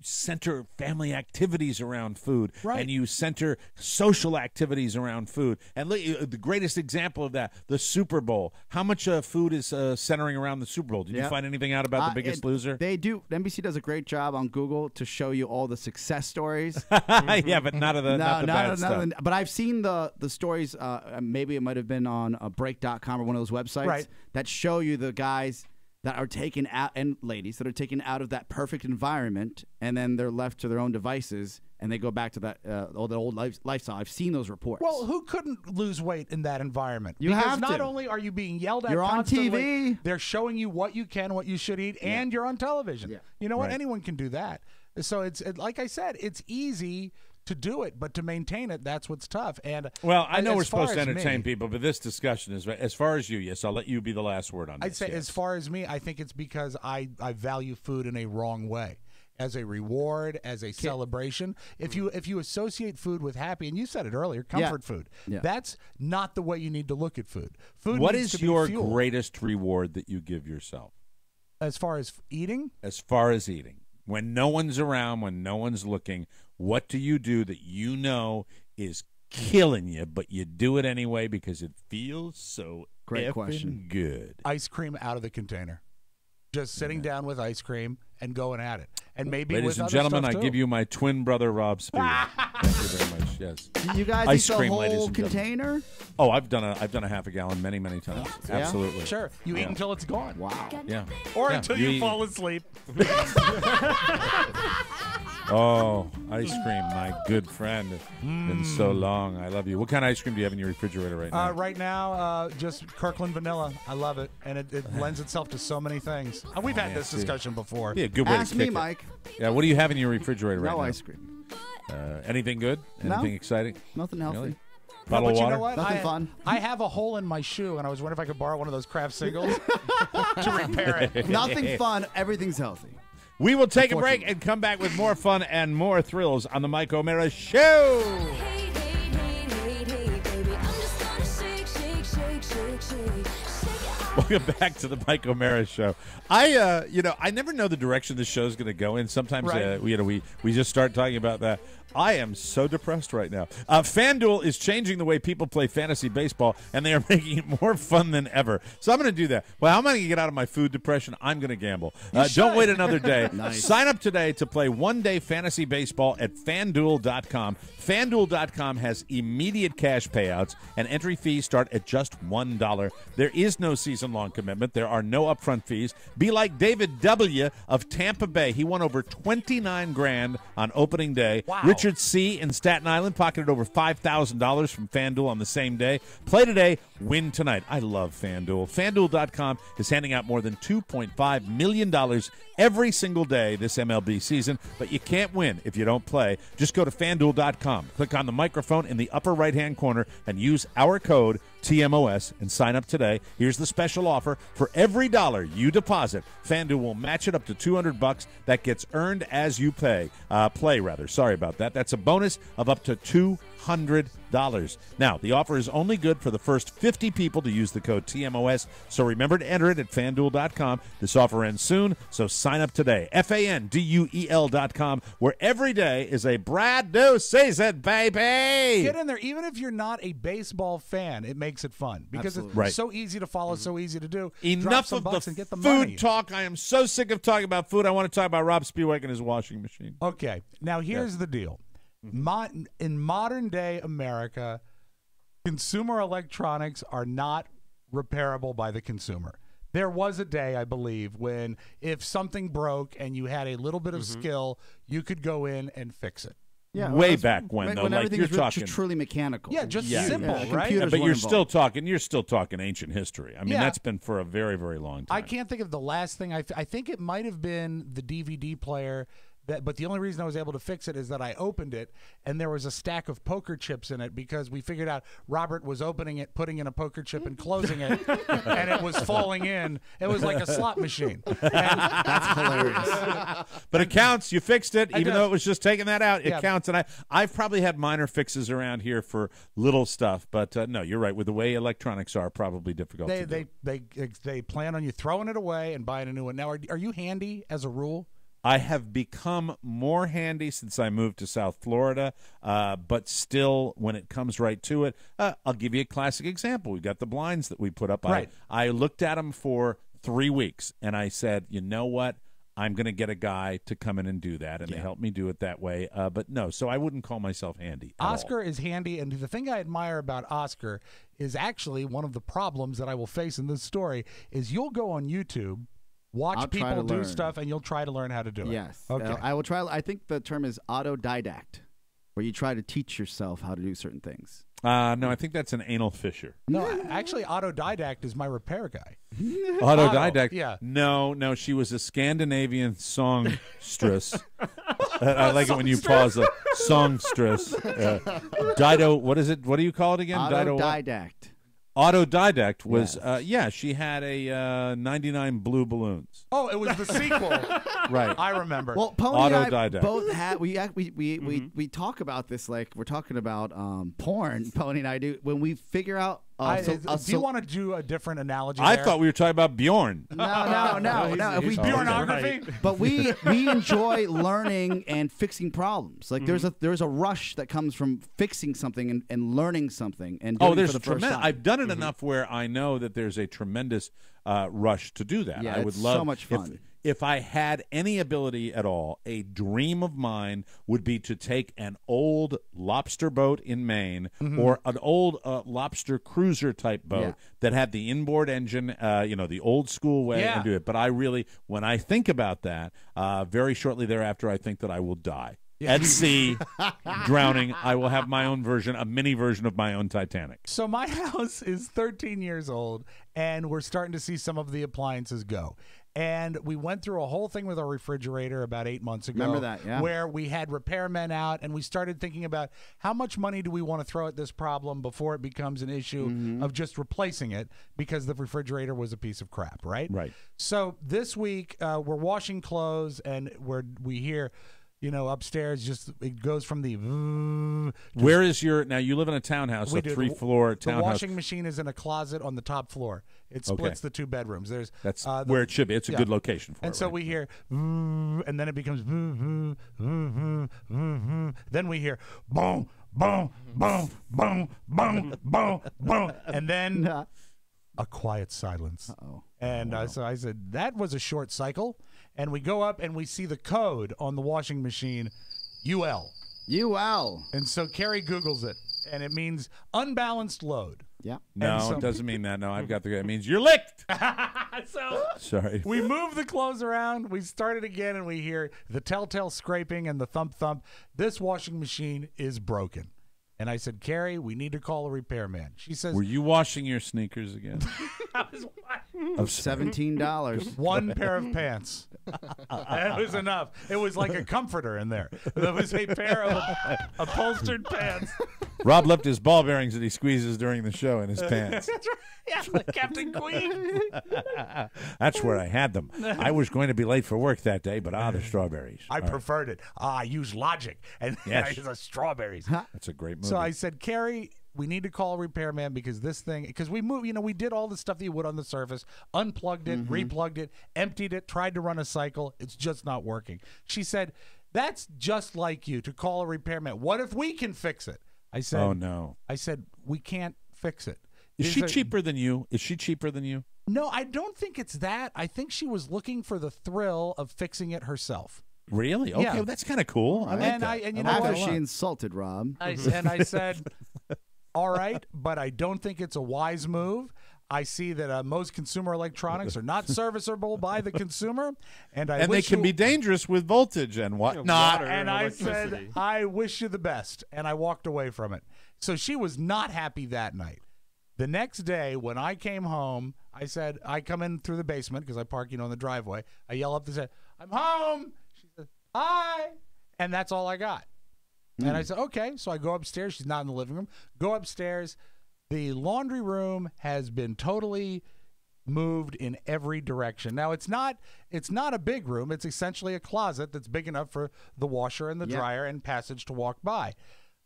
center family activities around food, and you center social activities around food. And the greatest example of that, the Super Bowl. How much food is centering around the Super Bowl? Did you find anything out about The Biggest Loser? They do. NBC does a great job on Google to show you all the success stories. Yeah, but not the bad stuff. But I've seen the stories. Maybe it might have been on break.com or one of those websites that show you the guys that are taken out, and ladies that are taken out of that perfect environment, and then they're left to their own devices, and they go back to that the old lifestyle. I've seen those reports. Well, who couldn't lose weight in that environment? You because have not to. only are you being yelled at You're on constantly, TV. they're showing you what you can, what you should eat, and you're on television. Yeah. You know what? Right. Anyone can do that. So it's like I said, it's easy to do it, but to maintain it, that's what's tough. And well, I know as we're supposed to far as entertain me, people, but this discussion is, as far as you, yes, I'll let you be the last word on this. I'd say, yes. as far as me, I think it's because I value food in a wrong way. As a reward, as a celebration. If you associate food with happy, and you said it earlier, comfort food. Yeah. That's not the way you need to look at food. Food. What needs is to be your fuel. greatest reward that you give yourself? As far as eating? As far as eating. When no one's around, when no one's looking, what do you do that you know is killing you, but you do it anyway because it feels so Great effing question. good? Ice cream out of the container. Just sitting down with ice cream and going at it. And maybe Ladies with and other gentlemen, stuff I too. give you my twin brother, Robb Spivak. Thank you very much. Yes. You guys Ice eat the cream, ladies whole and gentlemen. container? Oh, I've done a half a gallon many times. Yeah? Absolutely. Sure. You eat until it's gone. Wow. Yeah. Or Yeah, until you you eat- fall asleep. Oh, ice cream, my good friend. Been so long. I love you. What kind of ice cream do you have in your refrigerator right now? Right now, just Kirkland vanilla. I love it, and it lends itself to so many things. We've had this discussion before. Yeah, good way Ask to me, kick it. Mike. Yeah, what do you have in your refrigerator right No now? ice cream. Anything good? No. Anything exciting? Nothing healthy. Really? No, Bottle but of you water? know what? Nothing fun. I have a hole in my shoe, and I was wondering if I could borrow one of those Kraft singles to repair it. Nothing fun. Everything's healthy. We will take a break and come back with more fun and more thrills on the Mike O'Mara Show. Welcome back to the Mike O'Mara Show. I never know the direction the show's going to go in. Sometimes, Right. we just start talking about that. I am so depressed right now. FanDuel is changing the way people play fantasy baseball, and they are making it more fun than ever. So I'm going to do that. Well, how am I going to get out of my food depression? I'm going to gamble. Don't wait another day. Nice. Sign up today to play one-day fantasy baseball at FanDuel.com. FanDuel.com has immediate cash payouts, and entry fees start at just $1. There is no season-long commitment. There are no upfront fees. Be like David W. of Tampa Bay. He won over $29,000 on opening day. Wow. Richard C. in Staten Island pocketed over $5,000 from FanDuel on the same day. Play today, win tonight. I love FanDuel. FanDuel.com is handing out more than $2.5 million every single day this MLB season, but you can't win if you don't play. Just go to FanDuel.com, click on the microphone in the upper right-hand corner, and use our code TMOS and sign up today. Here's the special offer. For every dollar you deposit, FanDuel will match it up to $200 that gets earned as you play. Sorry about that. That's a bonus of up to $200. Now, the offer is only good for the first 50 people to use the code TMOS, so remember to enter it at FanDuel.com. This offer ends soon, so sign up today. FanDuel.com, where every day is a brand new season, baby! Get in there. Even if you're not a baseball fan, it makes it fun because Absolutely. it's so easy to follow, so easy to do. Drop Enough some of bucks the and get the food money. talk. I am so sick of talking about food. I want to talk about Robb Spivak and his washing machine. Okay, now here's the deal. In modern day America, consumer electronics are not repairable by the consumer. There was a day, I believe, when if something broke and you had a little bit of skill, you could go in and fix it. Yeah, way that's back when, though. When like everything you're is talking truly mechanical. Yeah, just simple, right? Computers but weren't you're involved. you're still talking ancient history. I mean, that's been for a very, very long time. I can't think of the last thing. I think it might have been the DVD player. But the only reason I was able to fix it is that I opened it, and there was a stack of poker chips in it because we figured out Robert was opening it, putting in a poker chip, and closing it, and it was falling in. It was like a slot machine. That's hilarious. But it counts. You fixed it, even though it was just taking that out. It Yeah. counts. And I've probably had minor fixes around here for little stuff. But no, you're right. With the way electronics are, probably difficult to do. They plan on you throwing it away and buying a new one. Now, are you handy as a rule? I have become more handy since I moved to South Florida, but still, when it comes right to it, I'll give you a classic example. We got the blinds that we put up. Right. I looked at them for 3 weeks, and I said, you know what? I'm going to get a guy to come in and do that, and they helped me do it that way. But no, so I wouldn't call myself handy at Oscar is handy, and the thing I admire about Oscar is actually one of the problems that I will face in this story is you'll go on YouTube, watch people do stuff, and you'll try to learn how to do it. Yes. Okay. I will try. I think the term is autodidact, where you try to teach yourself how to do certain things. No, I think that's an anal fissure. No, actually, autodidact is my repair guy. Autodidact? Yeah. No, she was a Scandinavian songstress. I like it when you pause a songstress. Dido, what is it? What do you call it again? Autodidact. Autodidact was, she had a 99 blue balloons. Oh, it was the sequel. Right. I remember. Well, Pony and I Autodidact. both had we talk about this like we're talking about porn. Pony and I do when we figure out. Do you want to do a different analogy? I thought we were talking about Bjorn. No. If we Bjornography. But we enjoy learning and fixing problems. Like there's a rush that comes from fixing something and learning something and doing it for the first time. I've done it enough where I know that there's a tremendous rush to do that. Yeah, I would it's love so much fun. If I had any ability at all, a dream of mine would be to take an old lobster boat in Maine or an old lobster cruiser type boat that had the inboard engine, the old school way, and do it. But I really, when I think about that, very shortly thereafter, I think that I will die. At sea, drowning. I will have my own version, a mini version of my own Titanic. So my house is 13 years old, and we're starting to see some of the appliances go. And we went through a whole thing with our refrigerator about 8 months ago. Remember that, yeah. Where we had repairmen out, and we started thinking about how much money do we want to throw at this problem before it becomes an issue of just replacing it because the refrigerator was a piece of crap, right? Right. So this week, we're washing clothes, and we hear... upstairs, it goes from the... Where is now you live in a townhouse, a 3-floor townhouse. The washing machine is in a closet on the top floor. It splits the 2 bedrooms. That's where it should be. It's a good location for it. And so we hear, and then it becomes, then we hear, boom, boom, boom, boom, boom, boom, boom, and then a quiet silence. And so I said, that was a short cycle. And we go up and we see the code on the washing machine, UL. And so Carrie Googles it, and it means unbalanced load. Yeah. No, it doesn't mean that. No, I've got it means you're licked. So sorry. We move the clothes around. We start it again, and we hear the telltale scraping and the thump thump. This washing machine is broken. And I said, Carrie, we need to call a repairman. She says, were you washing your sneakers again? I was washing. Of $17. One pair of pants. That was enough. It was like a comforter in there. There was a pair of upholstered pants. Rob left his ball bearings that he squeezes during the show in his pants. That's right. Yeah, like Captain Queen. That's where I had them. I was going to be late for work that day, but the strawberries. I preferred it. I used logic, and I used the strawberries. That's a great movie. So I said, Carrie, we need to call a repairman because this thing, because we moved, we did all the stuff that you would on the surface, unplugged it, replugged it, emptied it, tried to run a cycle. It's just not working. She said, that's just like you to call a repairman. What if we can fix it? I said, oh, no. I said, we can't fix it. Is she cheaper than you? Is she cheaper than you? No, I don't think it's that. I think she was looking for the thrill of fixing it herself. Really? Okay, well, that's kind of cool. I like that. And you know After what? she insulted Rob. And I said, all right, but I don't think it's a wise move. I see that most consumer electronics are not serviceable by the consumer, and they can be dangerous with voltage and whatnot. And I said, I wish you the best, and I walked away from it. So she was not happy that night. The next day, when I came home, I said, I come in through the basement because I park, in the driveway. I yell up and say, I'm home. She said, hi. And that's all I got. And I said, okay. So I go upstairs. She's not in the living room. Go upstairs. The laundry room has been totally moved in every direction. Now, it's not a big room. It's essentially a closet that's big enough for the washer and the dryer and passage to walk by.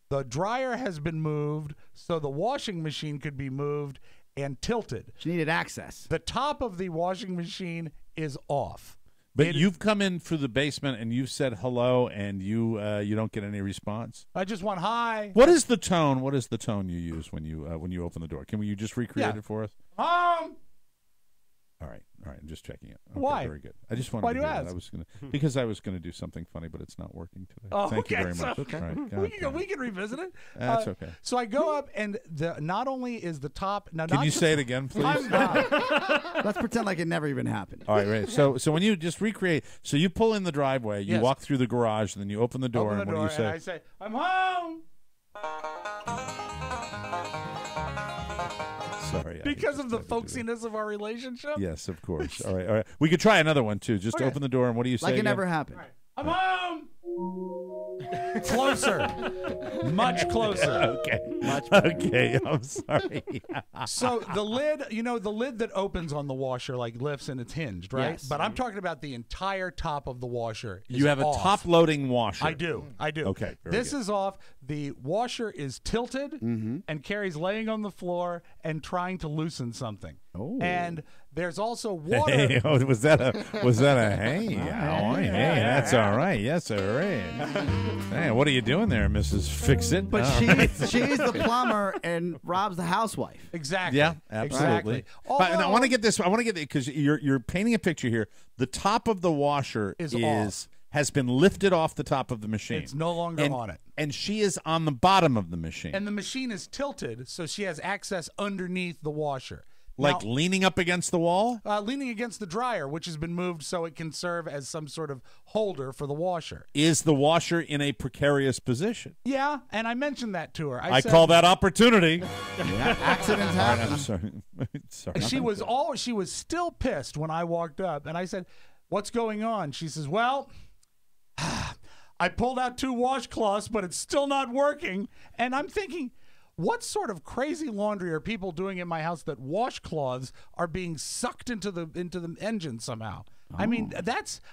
The dryer has been moved so the washing machine could be moved and tilted. She needed access. The top of the washing machine is off. But you've come in through the basement and you've said hello, and you don't get any response. I just want hi. What is the tone? What is the tone you use when you open the door? Can you just recreate it for us? All right. I'm just checking it. Okay, Why? Very good. I just wanted Why to do you hear ask? that. Because I was going to do something funny, but it's not working today. Oh, Thank you very so- much. Okay. All right, We can revisit it. That's okay. So I go up, and not only is the top. Now, Can you say it again, please? Let's pretend like it never even happened. All right. So when you just recreate, so you pull in the driveway, you Yes. walk through the garage, and then you open the door, and what do you say? And I say, I'm home. Sorry. Because of the folksiness of our relationship? Yes, of course. All right. We could try another one, too. Just open the door, and what do you say Like it again? never happened. Right. I'm home. Closer. Much closer. Okay. Okay. I'm sorry. So the lid, the lid that opens on the washer lifts and it's hinged, right? Yes. But I'm talking about the entire top of the washer. You have off. a top-loading washer. I do. Okay. This is off. The washer is tilted, and Carrie's laying on the floor and trying to loosen something. Oh. And there's also water. Hey, was that a hey? That's all right. Yes, sir. Hey, what are you doing there, Mrs. Fix-It? But she's the plumber and Rob's the housewife. Exactly. Yeah, absolutely. Exactly. But I want to get this. I want to get it because you're painting a picture here. The top of the washer has been lifted off the top of the machine. It's no longer on it. And she is on the bottom of the machine. And the machine is tilted, so she has access underneath the washer. Like Now, leaning up against the wall? leaning against the dryer, which has been moved so it can serve as some sort of holder for the washer. Is the washer in a precarious position? Yeah, and I mentioned that to her. I call that opportunity. Accidents happen. I'm sorry. Sorry. She was still pissed when I walked up, and I said, "What's going on?" She says, "Well, I pulled out 2 washcloths, but it's still not working." And I'm thinking, what sort of crazy laundry are people doing in my house that washcloths are being sucked into the engine somehow? I mean,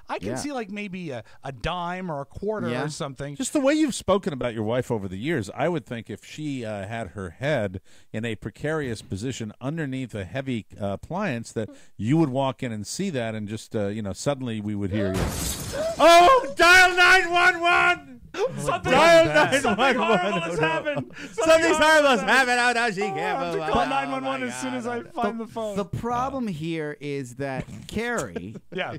I can see maybe a dime or a quarter or something. Just the way you've spoken about your wife over the years, I would think if she had her head in a precarious position underneath a heavy appliance, that you would walk in and see that, and just suddenly we would hear you. Oh, dial 911! Something horrible has happened. Something horrible has happened. Oh, no, she can't I have to move. call Oh, 911 my as soon as I God. find the phone. The problem here is that Carrie Yeah.